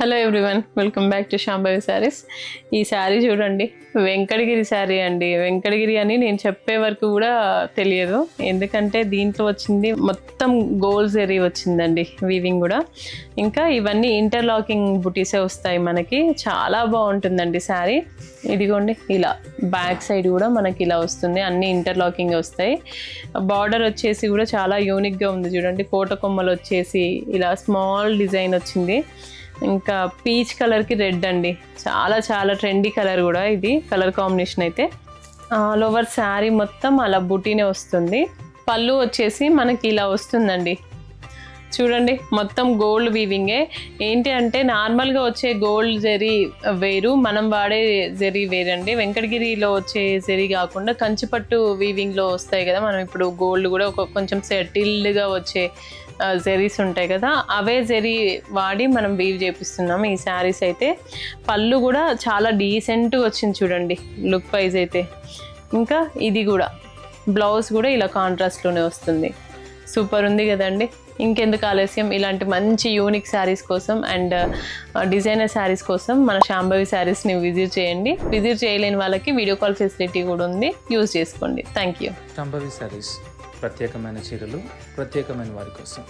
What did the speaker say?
Hello everyone, welcome back to Shambhavi saris. ఈ శారీ చూడండి, వెంకటగిరి శారీ అండి. వెంకటగిరి అని నేను చెప్పే వరకు కూడా తెలియదు, ఎందుకంటే దీంట్లో వచ్చింది మొత్తం గోల్డ్ జరీ వచ్చిందండి, వీవింగ్ కూడా. ఇంకా ఇవన్నీ ఇంటర్లాకింగ్ బుటీసే వస్తాయి మనకి. చాలా బాగుంటుందండి శారీ. ఇదిగోండి, ఇలా బ్యాక్ సైడ్ కూడా మనకి ఇలా వస్తుంది, అన్ని ఇంటర్లాకింగ్ వస్తాయి. బార్డర్ వచ్చేసి కూడా చాలా యూనిక్గా ఉంది చూడండి, కోట కొమ్మలు వచ్చేసి ఇలా స్మాల్ డిజైన్ వచ్చింది. ఇంకా పీచ్ కలర్కి రెడ్ అండి, చాలా చాలా ట్రెండీ కలర్ కూడా ఇది. కలర్ కాంబినేషన్ అయితే ఆల్ ఓవర్ శారీ మొత్తం అలా బుటీనే వస్తుంది. పళ్ళు వచ్చేసి మనకి ఇలా వస్తుందండి చూడండి, మొత్తం గోల్డ్ వీవింగే. ఏంటి అంటే నార్మల్గా వచ్చే గోల్డ్ జరీ వేరు, మనం వాడే జరీ వేరండి. వెంకటగిరిలో వచ్చే జరీ కాకుండా కంచిపట్టు వీవింగ్లో వస్తాయి కదా, మనం ఇప్పుడు గోల్డ్ కూడా కొంచెం సెటిల్డ్గా వచ్చే జరీస్ ఉంటాయి కదా, అవే జరీ వాడి మనం వీవ్ చేపిస్తున్నాం ఈ శారీస్ అయితే. పళ్ళు కూడా చాలా డీసెంట్గా వచ్చింది చూడండి లుక్ వైజ్ అయితే. ఇంకా ఇది కూడా బ్లౌజ్ కూడా ఇలా కాంట్రాస్ట్లోనే వస్తుంది. సూపర్ ఉంది కదండి. ఇంకెందుకు ఆలస్యం, ఇలాంటి మంచి యూనిక్ శారీస్ కోసం అండ్ డిజైనర్ శారీస్ కోసం మన శాంభవి శారీస్ని విజిట్ చేయండి. విజిట్ చేయలేని వాళ్ళకి వీడియో కాల్ ఫెసిలిటీ కూడా ఉంది, యూజ్ చేసుకోండి. Thank you. శాంభవి శారీస్ ప్రత్యేకమైన చీరలు ప్రత్యేకమైన వారి కోసం.